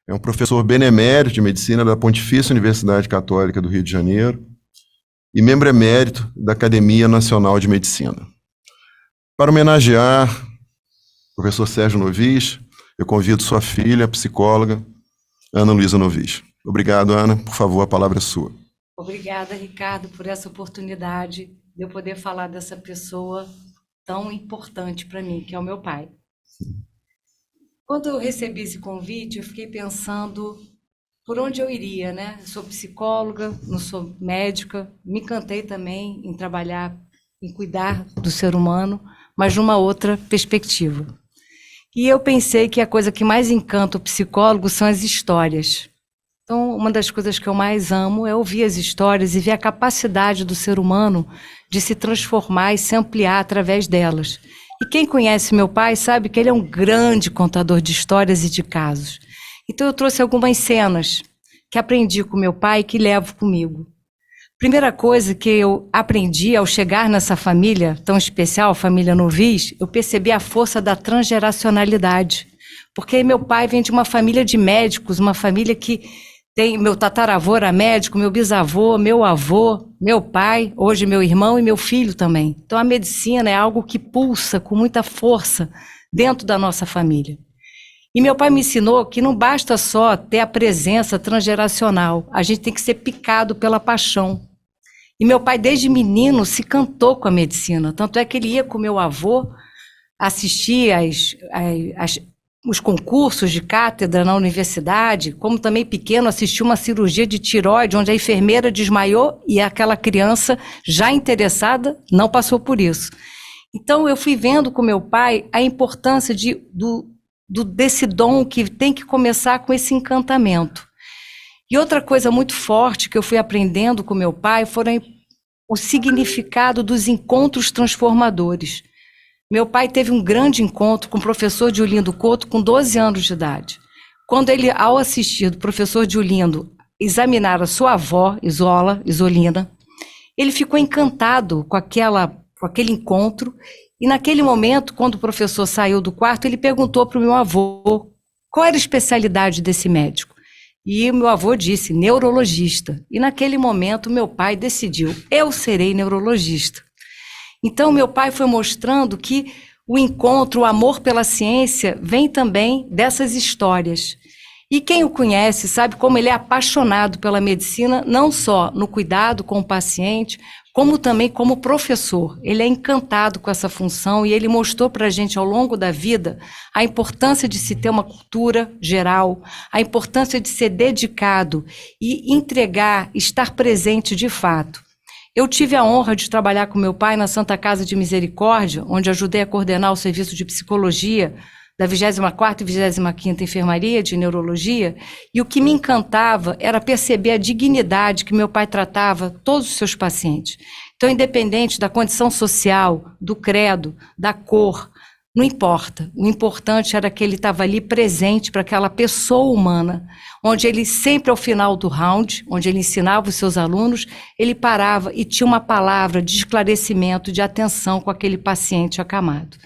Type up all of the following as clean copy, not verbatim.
É um professor benemérito de medicina da Pontifícia Universidade Católica do Rio de Janeiro e membro emérito da Academia Nacional de Medicina. Para homenagear o professor Sérgio Novis, eu convido sua filha, a psicóloga, Ana Luísa Novis. Obrigado, Ana. Por favor, a palavra é sua. Obrigada, Ricardo, por essa oportunidade de eu poder falar dessa pessoa tão importante para mim, que é o meu pai. Quando eu recebi esse convite, eu fiquei pensando por onde eu iria, né? Eu sou psicóloga, não sou médica, me encantei também em trabalhar, em cuidar do ser humano, mas de uma outra perspectiva. E eu pensei que a coisa que mais encanta o psicólogo são as histórias. Então, uma das coisas que eu mais amo é ouvir as histórias e ver a capacidade do ser humano de se transformar e se ampliar através delas. E quem conhece meu pai sabe que ele é um grande contador de histórias e de casos. Então, eu trouxe algumas cenas que aprendi com meu pai e que levo comigo. Primeira coisa que eu aprendi ao chegar nessa família tão especial, a família Novis, eu percebi a força da transgeracionalidade. Porque meu pai vem de uma família de médicos, uma família que tem, meu tataravô era médico, meu bisavô, meu avô, meu pai, hoje meu irmão e meu filho também. Então a medicina é algo que pulsa com muita força dentro da nossa família. E meu pai me ensinou que não basta só ter a presença transgeracional, a gente tem que ser picado pela paixão. E meu pai, desde menino, se encantou com a medicina. Tanto é que ele ia com meu avô assistir os concursos de cátedra na universidade, como também pequeno assistiu uma cirurgia de tireoide, onde a enfermeira desmaiou e aquela criança já interessada não passou por isso. Então eu fui vendo com meu pai a importância desse dom que tem que começar com esse encantamento. E outra coisa muito forte que eu fui aprendendo com meu pai foram o significado dos encontros transformadores. Meu pai teve um grande encontro com o professor Diolindo Couto com 12 anos de idade. Quando ele, ao assistir do professor Diolindo examinar a sua avó, Isolina, ele ficou encantado com aquele encontro. E naquele momento, quando o professor saiu do quarto, ele perguntou para o meu avô qual era a especialidade desse médico. E meu avô disse, neurologista. E naquele momento, meu pai decidiu, eu serei neurologista. Então, meu pai foi mostrando que o encontro, o amor pela ciência, vem também dessas histórias. E quem o conhece sabe como ele é apaixonado pela medicina, não só no cuidado com o paciente, como também como professor. Ele é encantado com essa função e ele mostrou para a gente ao longo da vida a importância de se ter uma cultura geral, a importância de ser dedicado e entregar, estar presente de fato. Eu tive a honra de trabalhar com meu pai na Santa Casa de Misericórdia, onde ajudei a coordenar o serviço de psicologia da 24ª e 25ª Enfermaria de Neurologia, e o que me encantava era perceber a dignidade que meu pai tratava todos os seus pacientes. Então, independente da condição social, do credo, da cor, não importa. O importante era que ele estava ali presente para aquela pessoa humana, onde ele sempre ao final do round, onde ele ensinava os seus alunos, ele parava e tinha uma palavra de esclarecimento, de atenção com aquele paciente acamado.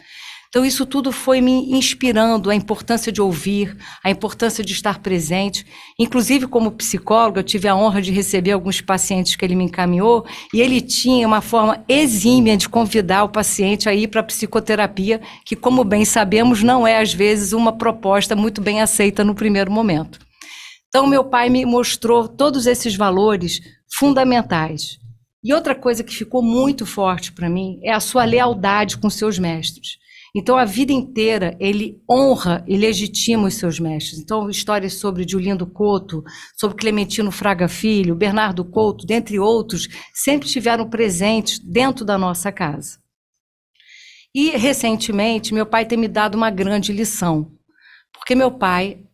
Então isso tudo foi me inspirando a importância de ouvir, a importância de estar presente. Inclusive como psicóloga, eu tive a honra de receber alguns pacientes que ele me encaminhou e ele tinha uma forma exímia de convidar o paciente a ir para a psicoterapia, que como bem sabemos não é às vezes uma proposta muito bem aceita no primeiro momento. Então meu pai me mostrou todos esses valores fundamentais. E outra coisa que ficou muito forte para mim é a sua lealdade com seus mestres. Então, a vida inteira, ele honra e legitima os seus mestres. Então, histórias sobre Diolindo Couto, sobre Clementino Fraga Filho, Bernardo Couto, dentre outros, sempre estiveram presentes dentro da nossa casa. E, recentemente, meu pai tem me dado uma grande lição. Porque meu pai,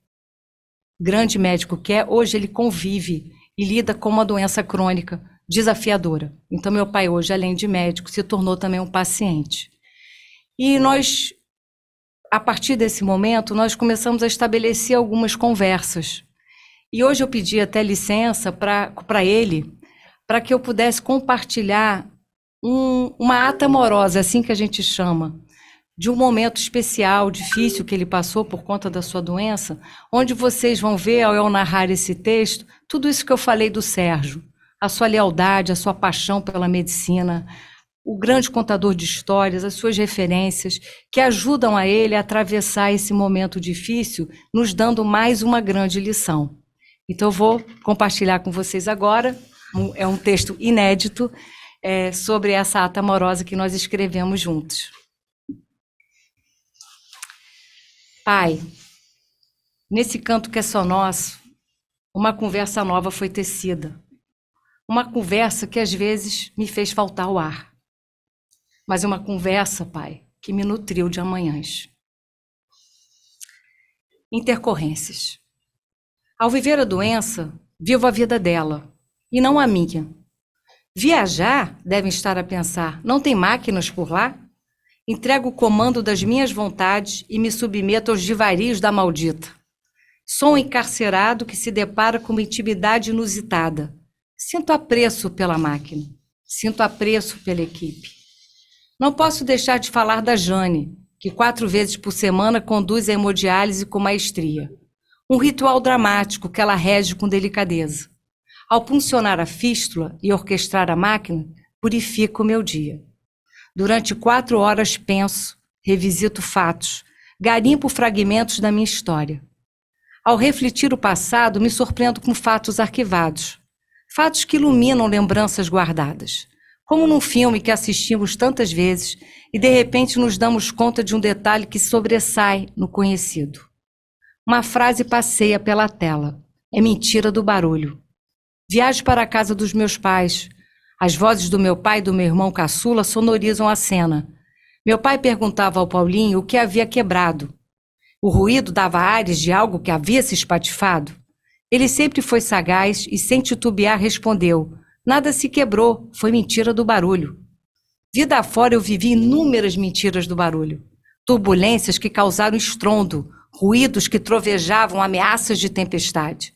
grande médico que é, hoje ele convive e lida com uma doença crônica desafiadora. Então, meu pai hoje, além de médico, se tornou também um paciente. E nós, a partir desse momento, nós começamos a estabelecer algumas conversas. E hoje eu pedi até licença para ele, para que eu pudesse compartilhar uma ata amorosa, assim que a gente chama, de um momento especial, difícil que ele passou por conta da sua doença, onde vocês vão ver, ao eu narrar esse texto, tudo isso que eu falei do Sérgio, a sua lealdade, a sua paixão pela medicina, o grande contador de histórias, as suas referências, que ajudam a ele a atravessar esse momento difícil, nos dando mais uma grande lição. Então, eu vou compartilhar com vocês agora, é um texto inédito, sobre essa ata amorosa que nós escrevemos juntos. Pai, nesse canto que é só nosso, uma conversa nova foi tecida. Uma conversa que às vezes me fez faltar o ar. Mas uma conversa, Pai, que me nutriu de amanhãs. Intercorrências. Ao viver a doença, vivo a vida dela, e não a minha. Viajar, devem estar a pensar, não tem máquinas por lá? Entrego o comando das minhas vontades e me submeto aos divarios da maldita. Sou um encarcerado que se depara com uma intimidade inusitada. Sinto apreço pela máquina, sinto apreço pela equipe. Não posso deixar de falar da Jane, que 4 vezes por semana conduz a hemodiálise com maestria. Um ritual dramático que ela rege com delicadeza. Ao puncionar a fístula e orquestrar a máquina, purifico o meu dia. Durante 4 horas penso, revisito fatos, garimpo fragmentos da minha história. Ao refletir o passado, me surpreendo com fatos arquivados. Fatos que iluminam lembranças guardadas. Como num filme que assistimos tantas vezes e de repente nos damos conta de um detalhe que sobressai no conhecido. Uma frase passeia pela tela. É mentira do barulho. Viajo para a casa dos meus pais. As vozes do meu pai e do meu irmão caçula sonorizam a cena. Meu pai perguntava ao Paulinho o que havia quebrado. O ruído dava ares de algo que havia se espatifado. Ele sempre foi sagaz e, sem titubear, respondeu: nada se quebrou, foi mentira do barulho. Vida afora eu vivi inúmeras mentiras do barulho. Turbulências que causaram estrondo, ruídos que trovejavam ameaças de tempestade.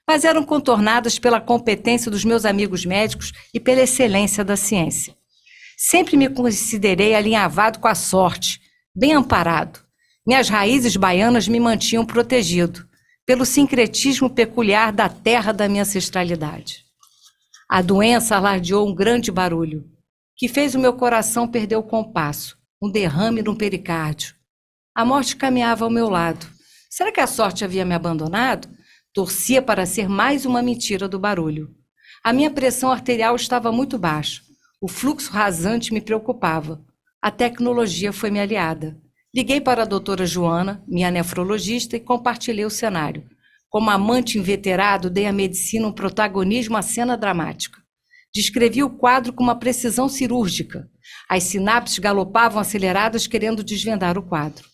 Mas eram contornadas pela competência dos meus amigos médicos e pela excelência da ciência. Sempre me considerei alinhavado com a sorte, bem amparado. Minhas raízes baianas me mantinham protegido, pelo sincretismo peculiar da terra da minha ancestralidade. A doença alardeou um grande barulho, que fez o meu coração perder o compasso, um derrame no pericárdio. A morte caminhava ao meu lado. Será que a sorte havia me abandonado? Torcia para ser mais uma mentira do barulho. A minha pressão arterial estava muito baixa. O fluxo rasante me preocupava. A tecnologia foi minha aliada. Liguei para a doutora Joana, minha nefrologista, e compartilhei o cenário. Como amante inveterado, dei à medicina um protagonismo à cena dramática. Descrevi o quadro com uma precisão cirúrgica. As sinapses galopavam aceleradas, querendo desvendar o quadro.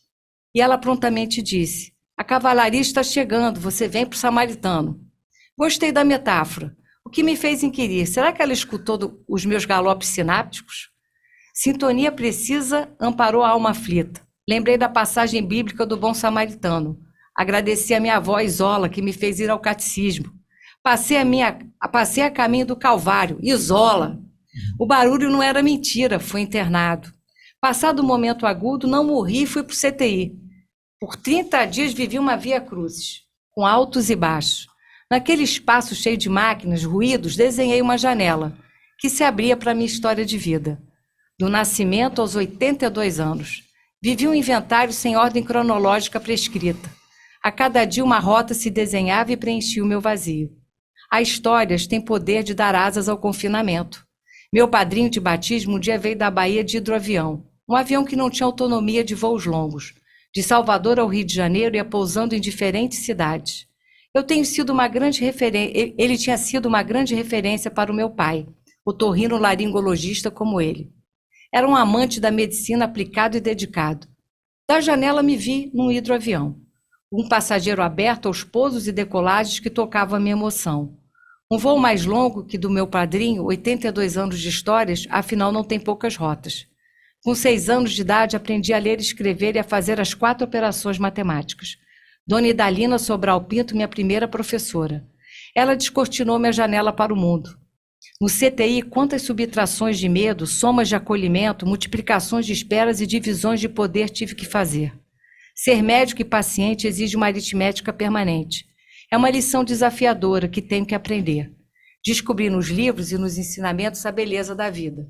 E ela prontamente disse: a cavalaria está chegando, você vem para o Samaritano. Gostei da metáfora. O que me fez inquirir, será que ela escutou os meus galopes sinápticos? Sintonia precisa amparou a alma aflita. Lembrei da passagem bíblica do bom samaritano. Agradeci a minha avó Isola, que me fez ir ao catecismo. Passei a caminho do Calvário. Isola! O barulho não era mentira, fui internado. Passado o momento agudo, não morri e fui para o CTI. Por 30 dias vivi uma via crucis, com altos e baixos. Naquele espaço cheio de máquinas, ruídos, desenhei uma janela, que se abria para a minha história de vida. Do nascimento aos 82 anos. Vivi um inventário sem ordem cronológica prescrita. A cada dia uma rota se desenhava e preenchia o meu vazio. As histórias têm poder de dar asas ao confinamento. Meu padrinho de batismo um dia veio da Bahia de hidroavião, um avião que não tinha autonomia de voos longos. De Salvador ao Rio de Janeiro ia pousando em diferentes cidades. Ele tinha sido uma grande referência para o meu pai, otorrinolaringologista como ele. Era um amante da medicina aplicado e dedicado. Da janela me vi num hidroavião. Um passageiro aberto aos pousos e decolagens que tocavam a minha emoção. Um voo mais longo que do meu padrinho, 82 anos de histórias, afinal não tem poucas rotas. Com 6 anos de idade, aprendi a ler e escrever e a fazer as 4 operações matemáticas. Dona Idalina Sobral Pinto, minha primeira professora. Ela descortinou minha janela para o mundo. No CTI, quantas subtrações de medo, somas de acolhimento, multiplicações de esperas e divisões de poder tive que fazer. Ser médico e paciente exige uma aritmética permanente. É uma lição desafiadora que tenho que aprender. Descobri nos livros e nos ensinamentos a beleza da vida.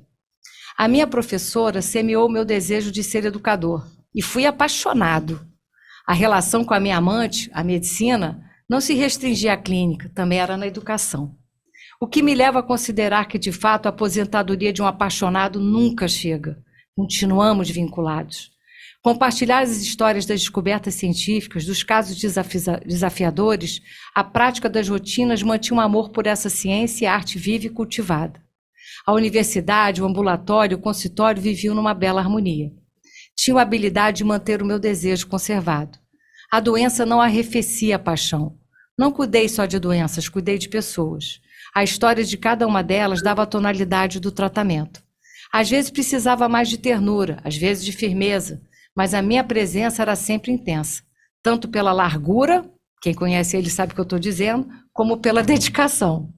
A minha professora semeou meu desejo de ser educador e fui apaixonado. A relação com a minha amante, a medicina, não se restringia à clínica, também era na educação. O que me leva a considerar que, de fato, a aposentadoria de um apaixonado nunca chega. Continuamos vinculados. Compartilhar as histórias das descobertas científicas, dos casos desafiadores, a prática das rotinas mantinha um amor por essa ciência e arte viva e cultivada. A universidade, o ambulatório, o consultório viviam numa bela harmonia. Tinha a habilidade de manter o meu desejo conservado. A doença não arrefecia a paixão. Não cuidei só de doenças, cuidei de pessoas. A história de cada uma delas dava a tonalidade do tratamento. Às vezes precisava mais de ternura, às vezes de firmeza, mas a minha presença era sempre intensa, tanto pela largura, quem conhece ele sabe o que eu estou dizendo, como pela dedicação.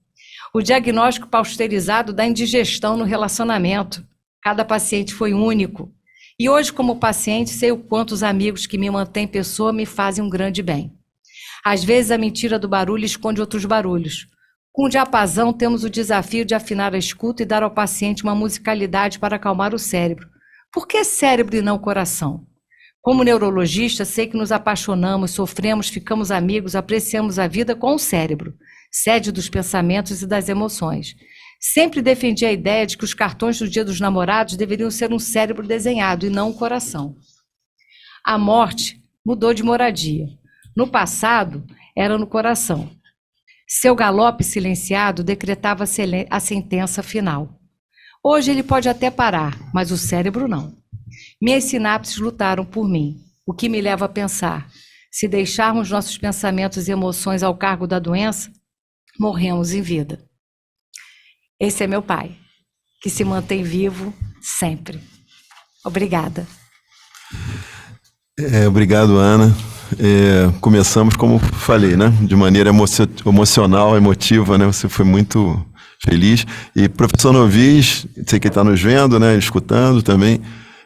O diagnóstico pasteurizado da indigestão no relacionamento. Cada paciente foi único. E hoje, como paciente, sei o quanto os amigos que me mantêm pessoa me fazem um grande bem. Às vezes a mentira do barulho esconde outros barulhos. Com o diapasão, temos o desafio de afinar a escuta e dar ao paciente uma musicalidade para acalmar o cérebro. Por que cérebro e não coração? Como neurologista, sei que nos apaixonamos, sofremos, ficamos amigos, apreciamos a vida com o cérebro, sede dos pensamentos e das emoções. Sempre defendi a ideia de que os cartões do Dia dos Namorados deveriam ser um cérebro desenhado e não um coração. A morte mudou de moradia. No passado, era no coração. Seu galope silenciado decretava a sentença final. Hoje ele pode até parar, mas o cérebro não. Minhas sinapses lutaram por mim, o que me leva a pensar: se deixarmos nossos pensamentos e emoções ao cargo da doença, morremos em vida. Esse é meu pai, que se mantém vivo sempre. Obrigada. Obrigado, Ana. Começamos, como falei, né, de maneira emocional, emotiva, né? Você foi muito feliz. E professor Novis, sei que ele está nos vendo, né, escutando também.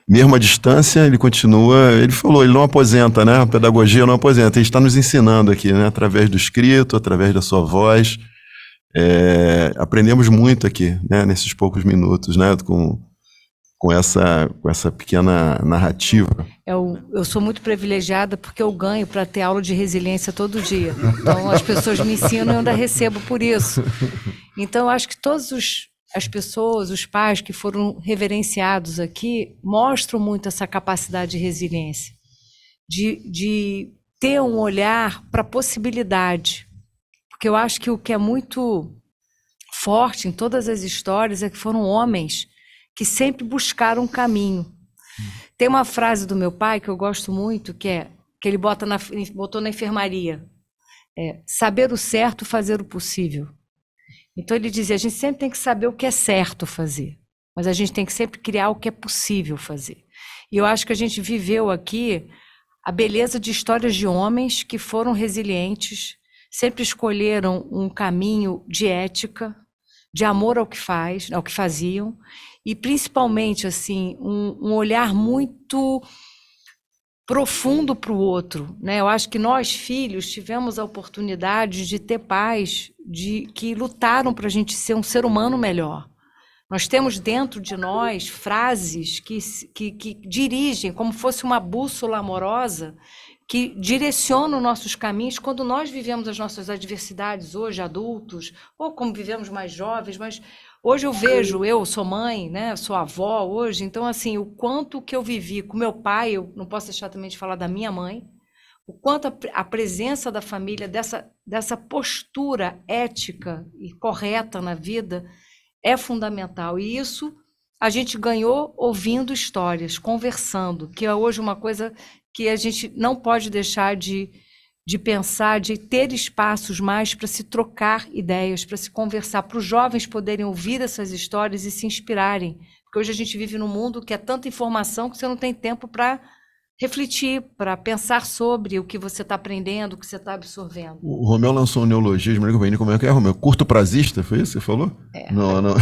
Mesmo à distância, ele continua, ele falou, ele não aposenta, né? A pedagogia não aposenta. Ele está nos ensinando aqui, né? Através do escrito, através da sua voz. Aprendemos muito aqui, né? Nesses poucos minutos, né? Com essa pequena narrativa. Eu sou muito privilegiada porque eu ganho para ter aula de resiliência todo dia. Então, as pessoas me ensinam e eu ainda recebo por isso. Então, eu acho que todas as pessoas, os pais que foram reverenciados aqui, mostram muito essa capacidade de resiliência, de ter um olhar para a possibilidade. Porque eu acho que o que é muito forte em todas as histórias é que foram homens que sempre buscaram um caminho. Tem uma frase do meu pai que eu gosto muito, que ele botou na enfermaria: saber o certo, fazer o possível. Então ele dizia, a gente sempre tem que saber o que é certo fazer, mas a gente tem que sempre criar o que é possível fazer. E eu acho que a gente viveu aqui a beleza de histórias de homens que foram resilientes, sempre escolheram um caminho de ética, de amor ao que faziam, e principalmente assim, um olhar muito profundo para o outro, né? Eu acho que nós, filhos, tivemos a oportunidade de ter pais que lutaram para a gente ser um ser humano melhor. Nós temos dentro de nós frases que dirigem, como fosse uma bússola amorosa, que direcionam nossos caminhos quando nós vivemos as nossas adversidades, hoje adultos, ou como vivemos mais jovens, mas hoje eu vejo, eu sou mãe, né, sou avó hoje, então assim, o quanto que eu vivi com meu pai, eu não posso deixar também de falar da minha mãe, o quanto a presença da família, dessa postura ética e correta na vida é fundamental, e isso a gente ganhou ouvindo histórias, conversando, que é hoje uma coisa que a gente não pode deixar de pensar, de ter espaços mais para se trocar ideias, para se conversar, para os jovens poderem ouvir essas histórias e se inspirarem. Porque hoje a gente vive num mundo que é tanta informação que você não tem tempo para refletir, para pensar sobre o que você está aprendendo, o que você está absorvendo. O Romeu lançou um neologismo, né? Como é que é, Romeu? Curto prazista, foi isso que você falou? Não, não.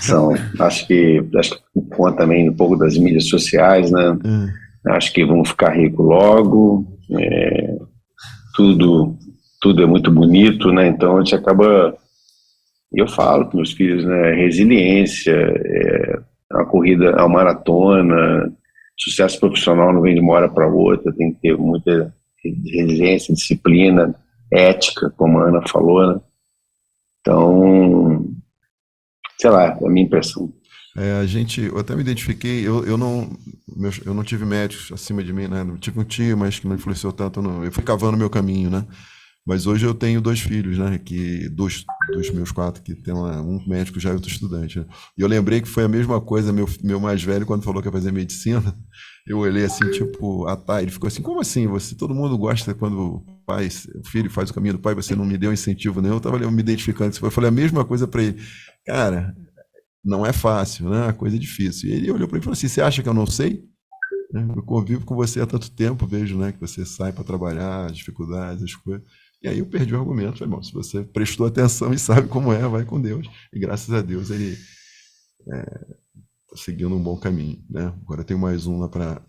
São. Acho que conta também um pouco das mídias sociais, né? Acho que vamos ficar rico logo. Tudo é muito bonito, né? Então a gente acaba. Eu falo para meus filhos, né? Resiliência, é uma corrida, é uma maratona. Sucesso profissional não vem de uma hora para outra, tem que ter muita resiliência, disciplina, ética, como a Ana falou, né? Então, sei lá, é a minha impressão. Eu até me identifiquei, eu não tive médicos acima de mim, né? Não tive um tio, mas que não influenciou tanto, não. Eu fui cavando meu caminho, né? Mas hoje eu tenho 2 filhos, né? Dos meus 4, que tem um médico já e outro estudante, né? E eu lembrei que foi a mesma coisa, meu mais velho, quando falou que ia fazer medicina, eu olhei assim, tipo, ele ficou assim, como assim? Todo mundo gosta quando o filho faz o caminho do pai, você não me deu incentivo nenhum, eu tava me identificando, eu falei a mesma coisa para ele. Cara, não é fácil, né? A coisa é difícil. E ele olhou para mim e falou assim, você acha que eu não sei? Eu convivo com você há tanto tempo, vejo, né, que você sai para trabalhar, as dificuldades, as coisas. E aí eu perdi o argumento, falei, bom, se você prestou atenção e sabe como é, vai com Deus. E graças a Deus ele está seguindo um bom caminho, né? Agora eu tenho mais um lá para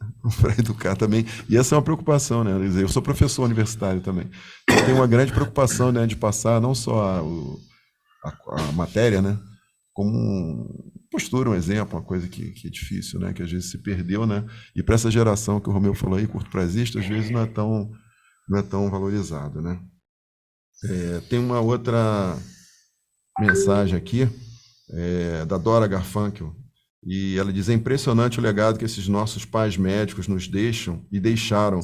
educar também. E essa é uma preocupação, né? Eu sou professor universitário também. Eu tenho uma grande preocupação, né, de passar não só a matéria, né, como postura, um exemplo, uma coisa que é difícil, né, que às vezes se perdeu, né? E para essa geração que o Romeu falou aí, curto prazista, às vezes não é tão valorizado, né? Tem uma outra mensagem aqui, da Dora Garfunkel, e ela diz, é impressionante o legado que esses nossos pais médicos nos deixam e deixaram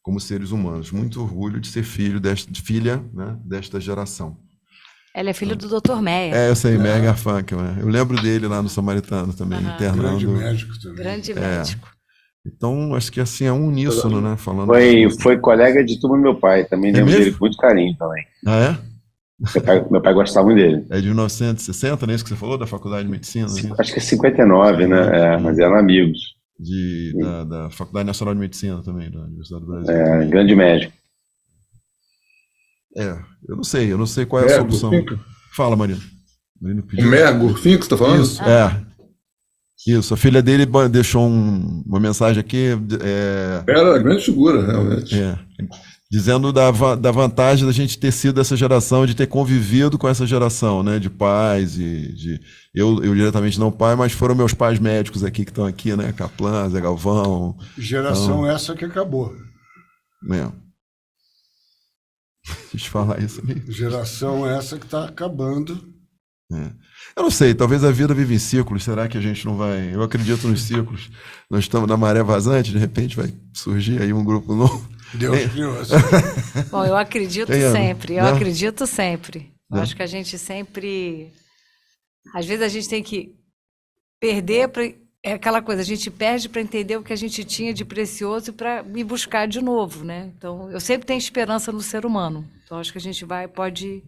como seres humanos. Muito orgulho de ser filha, né, desta geração. Ela é filha do Dr. Meyer. Eu sei, Meyer Garfunkel. Eu lembro dele lá no Samaritano também, internando. Grande médico também. Grande médico. Então, acho que assim é um uníssono, né? Falando foi colega de turma do meu pai, também lembro dele com muito carinho também. Ah, é? Meu pai gostava muito dele. É de 1960, não é isso que você falou, da Faculdade de Medicina? Né? Acho que é 59, né? Mas eram amigos. Da Faculdade Nacional de Medicina também, da Universidade do Brasil. Grande médico. Eu não sei qual é a solução. Fala, Marino. O Meyer Garfunkel que você está falando? Isso, Isso, a filha dele deixou uma mensagem aqui. Era grande figura, realmente. Dizendo da vantagem da gente ter sido essa geração, de ter convivido com essa geração, né, de pais eu diretamente não pai, mas foram meus pais médicos aqui que estão aqui, né, Kaplan, Zé Galvão. Geração essa que acabou. Deixa eu falar isso aí. Geração essa que está acabando. Eu não sei, talvez a vida vive em ciclos, será que a gente não vai... Eu acredito nos ciclos, nós estamos na maré vazante, de repente vai surgir aí um grupo novo. Deus criou assim. Bom, eu acredito sempre, acredito sempre. Eu acho que a gente sempre... Às vezes a gente tem que perder, é aquela coisa, a gente perde para entender o que a gente tinha de precioso e para me buscar de novo, né? Então, eu sempre tenho esperança no ser humano. Então, acho que a gente pode...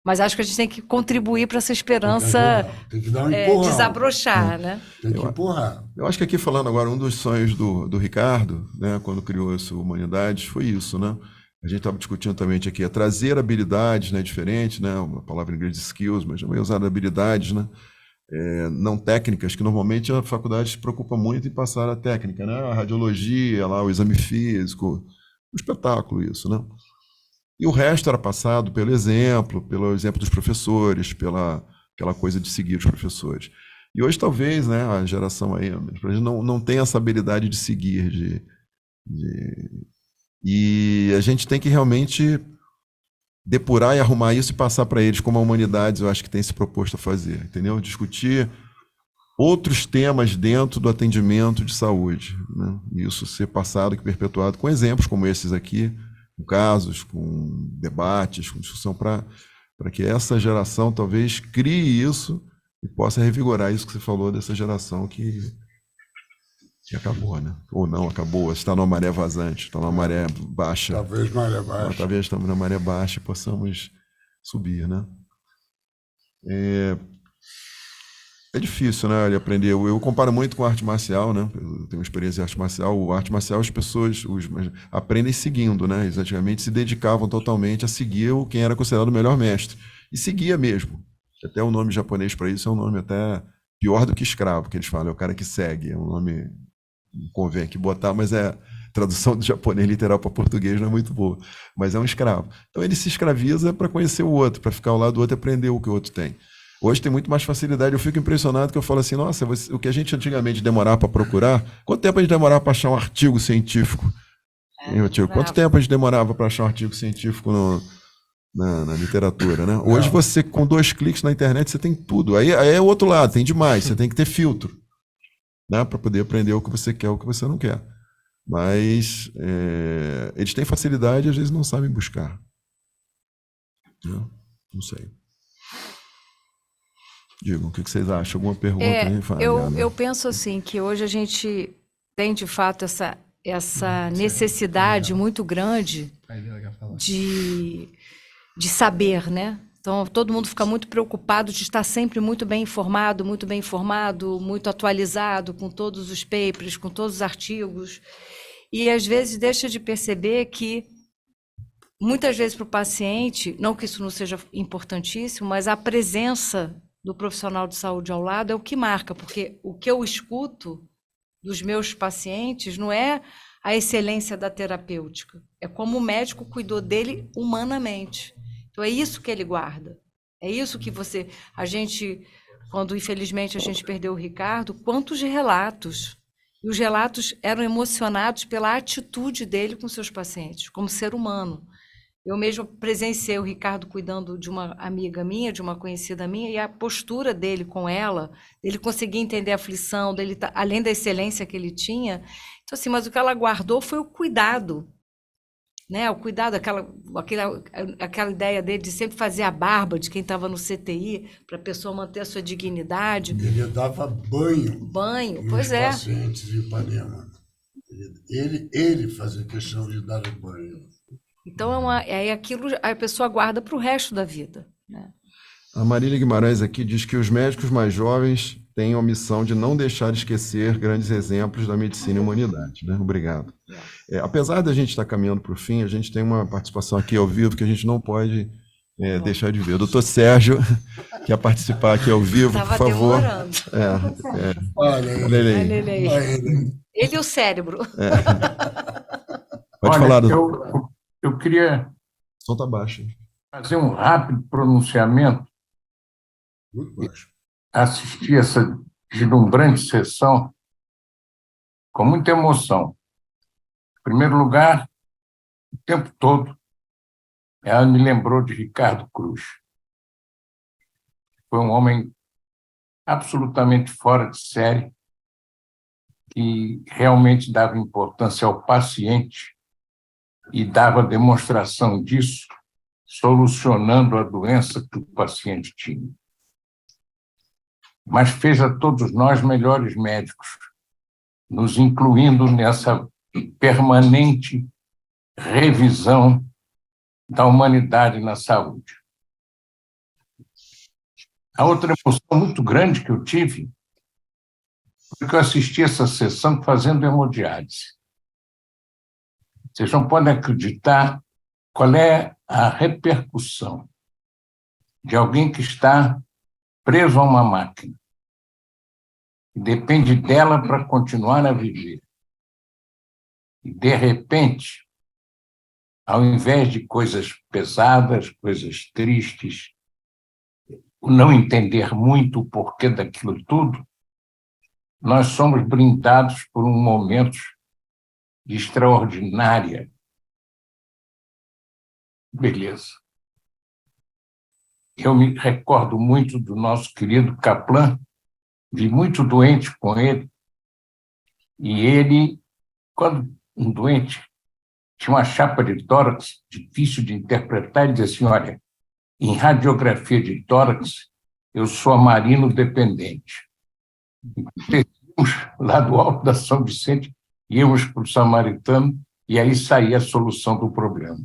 Mas acho que a gente tem que contribuir para essa esperança tem que dar um empurrão. Desabrochar, né? Tem que empurrar. Eu acho que aqui falando agora, um dos sonhos do Ricardo, né, quando criou essa Humanidades, foi isso, né? A gente estava discutindo também aqui, trazer habilidades, né, diferentes, né? Uma palavra em inglês skills, mas também usar habilidades, né? Não técnicas, que normalmente a faculdade se preocupa muito em passar a técnica, né? A radiologia, lá, o exame físico, um espetáculo isso, né? E o resto era passado pelo exemplo dos professores, pela aquela coisa de seguir os professores. E hoje talvez, né, a geração aí não tem essa habilidade de seguir, e a gente tem que realmente depurar e arrumar isso e passar para eles, como a Humanidades eu acho que tem se proposto a fazer, entendeu? Discutir outros temas dentro do atendimento de saúde, né? Isso ser passado e perpetuado com exemplos como esses aqui, com casos, com debates, com discussão, para que essa geração talvez crie isso e possa revigorar isso que você falou dessa geração que acabou, né? Ou não acabou, está numa maré vazante, está numa maré baixa. Talvez maré baixa. Talvez estamos na maré baixa e possamos subir, né? É difícil, né, ele aprender. Eu comparo muito com a arte marcial, né? Eu tenho uma experiência em arte marcial. O arte marcial, as pessoas aprendem seguindo, né? Eles antigamente se dedicavam totalmente a seguir quem era considerado o melhor mestre. E seguia mesmo. Até o nome japonês para isso é um nome até pior do que escravo, que eles falam. É o cara que segue. É um nome, não convém aqui botar, mas é tradução do japonês literal para português não é muito boa. Mas é um escravo. Então ele se escraviza para conhecer o outro, para ficar ao lado do outro e aprender o que o outro tem. Hoje tem muito mais facilidade. Eu fico impressionado que eu falo assim, nossa, o que a gente antigamente demorava para procurar, quanto tempo a gente demorava para achar um artigo científico? Quanto tempo a gente demorava para achar um artigo científico na literatura, né? Hoje você, com 2 cliques na internet, você tem tudo. Aí é o outro lado, tem demais. Você tem que ter filtro, né? Para poder aprender o que você quer, o que você não quer. Mas eles têm facilidade e às vezes não sabem buscar. Não sei. Digo, o que vocês acham? Alguma pergunta aí? Eu penso assim, que hoje a gente tem, de fato, essa necessidade muito grande de saber, né? Então, todo mundo fica muito preocupado de estar sempre muito bem informado, muito atualizado, com todos os papers, com todos os artigos. E, às vezes, deixa de perceber que, muitas vezes, para o paciente, não que isso não seja importantíssimo, mas a presença do profissional de saúde ao lado é o que marca, porque o que eu escuto dos meus pacientes não é a excelência da terapêutica, é como o médico cuidou dele humanamente. Então é isso que ele guarda, é isso que quando infelizmente a gente perdeu o Ricardo, quantos relatos, e os relatos eram emocionados pela atitude dele com seus pacientes, como ser humano. Eu mesmo presenciei o Ricardo cuidando de uma amiga minha, de uma conhecida minha, e a postura dele com ela, ele conseguia entender a aflição, dele, além da excelência que ele tinha. Então, assim, mas o que ela guardou foi o cuidado, né? O cuidado, aquela ideia dele de sempre fazer a barba de quem estava no CTI, para a pessoa manter a sua dignidade. Ele dava Banho, pois é. Pacientes de Ipanema. Ele fazia questão de dar o banho. Então, aquilo a pessoa guarda para o resto da vida, né? A Marília Guimarães aqui diz que os médicos mais jovens têm a missão de não deixar de esquecer grandes exemplos da medicina e humanidade, né? Obrigado. Apesar da gente estar caminhando para o fim, a gente tem uma participação aqui ao vivo que a gente não pode deixar de ver. O doutor Sérgio quer participar aqui ao vivo, por favor. Demorando. Olha ele e o cérebro. Pode falar, doutor. Eu queria O som está baixo. fazer um rápido pronunciamento. Muito baixo. Assisti essa deslumbrante sessão com muita emoção. Em primeiro lugar, o tempo todo, ela me lembrou de Ricardo Cruz. Foi um homem absolutamente fora de série, que realmente dava importância ao paciente e dava demonstração disso, solucionando a doença que o paciente tinha. Mas fez a todos nós melhores médicos, nos incluindo nessa permanente revisão da humanidade na saúde. A outra emoção muito grande que eu tive foi que eu assisti essa sessão fazendo hemodiálise. Vocês não podem acreditar qual é a repercussão de alguém que está preso a uma máquina e depende dela para continuar a viver. E, de repente, ao invés de coisas pesadas, coisas tristes, não entender muito o porquê daquilo tudo, nós somos brindados por um momento de extraordinária beleza. Eu me recordo muito do nosso querido Kaplan, vi muito doente com ele, e ele, quando um doente tinha uma chapa de tórax difícil de interpretar, ele dizia assim, olha, em radiografia de tórax, eu sou amarino dependente. Descemos lá do alto da São Vicente, íamos para o Samaritano, e aí saía a solução do problema.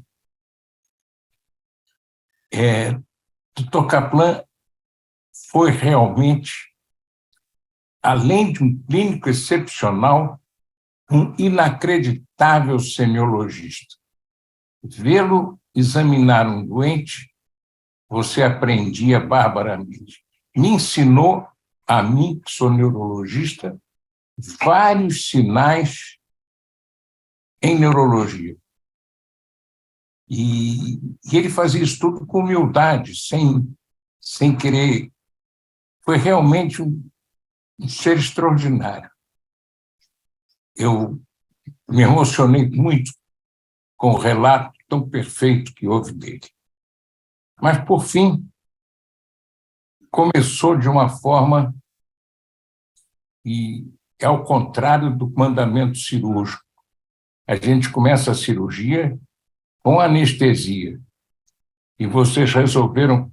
Dr. Kaplan foi realmente além de um clínico excepcional, um inacreditável semiologista. Vê-lo examinar um doente, você aprendia barbaramente. Me ensinou, a mim, que sou neurologista, vários sinais em neurologia. E ele fazia isso tudo com humildade, sem querer. Foi realmente um ser extraordinário. Eu me emocionei muito com o relato tão perfeito que houve dele. Mas, por fim, começou de uma forma e é ao contrário do mandamento cirúrgico. A gente começa a cirurgia com anestesia. E vocês resolveram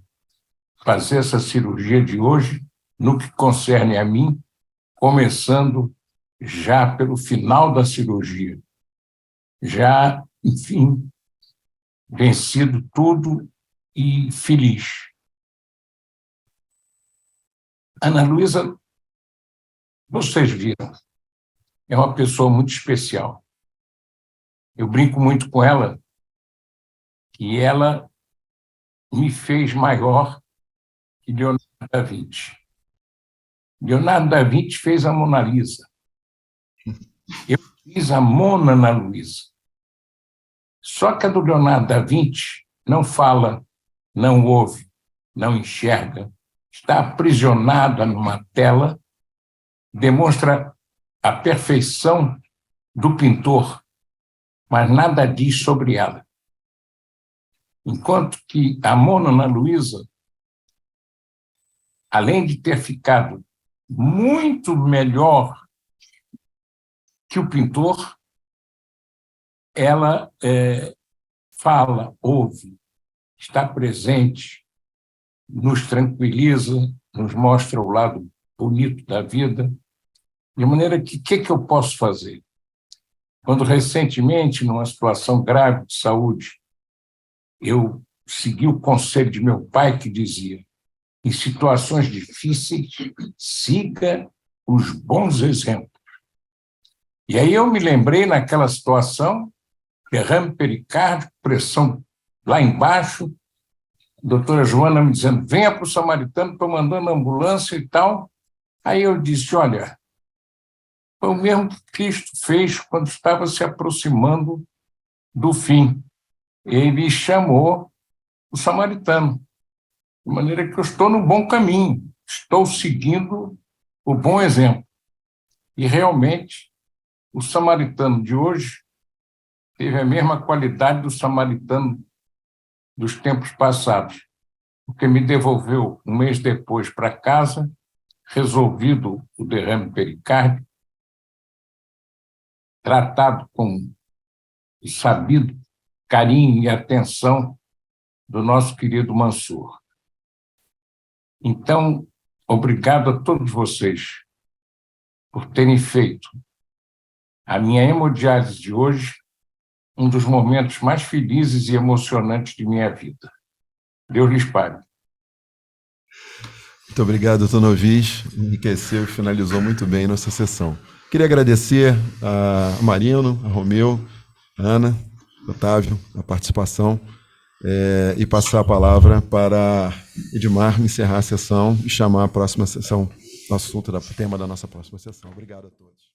fazer essa cirurgia de hoje, no que concerne a mim, começando já pelo final da cirurgia. Já, enfim, vencido tudo e feliz. Ana Luísa, vocês viram, é uma pessoa muito especial. Eu brinco muito com ela, que ela me fez maior que Leonardo da Vinci. Leonardo da Vinci fez a Mona Lisa. Eu fiz a Mona Ana Luísa. Só que a do Leonardo da Vinci não fala, não ouve, não enxerga, está aprisionada numa tela, demonstra a perfeição do pintor, mas nada diz sobre ela. Enquanto que a Mona Ana Luísa, além de ter ficado muito melhor que o pintor, ela fala, ouve, está presente, nos tranquiliza, nos mostra o lado bonito da vida, de maneira que o que eu posso fazer? Quando recentemente, numa situação grave de saúde, eu segui o conselho de meu pai, que dizia: em situações difíceis, siga os bons exemplos. E aí eu me lembrei, naquela situação, derrame pericárdico, pressão lá embaixo, a doutora Joana me dizendo, venha para o Samaritano, estou mandando ambulância e tal. Aí eu disse, olha, foi o mesmo que Cristo fez quando estava se aproximando do fim. Ele chamou o samaritano, de maneira que eu estou no bom caminho, estou seguindo o bom exemplo. E, realmente, o samaritano de hoje teve a mesma qualidade do samaritano dos tempos passados, porque me devolveu um mês depois para casa, resolvido o derrame pericárdico, tratado com o sabido carinho e atenção do nosso querido Mansur. Então, obrigado a todos vocês por terem feito a minha hemodiálise de hoje um dos momentos mais felizes e emocionantes de minha vida. Deus lhes pague. Muito obrigado, doutor Novis. Enriqueceu e finalizou muito bem nossa sessão. Queria agradecer a Marino, a Romeu, a Ana, Otávio, a participação, e passar a palavra para Edmar encerrar a sessão e chamar a próxima sessão, o assunto, o tema da nossa próxima sessão. Obrigado a todos.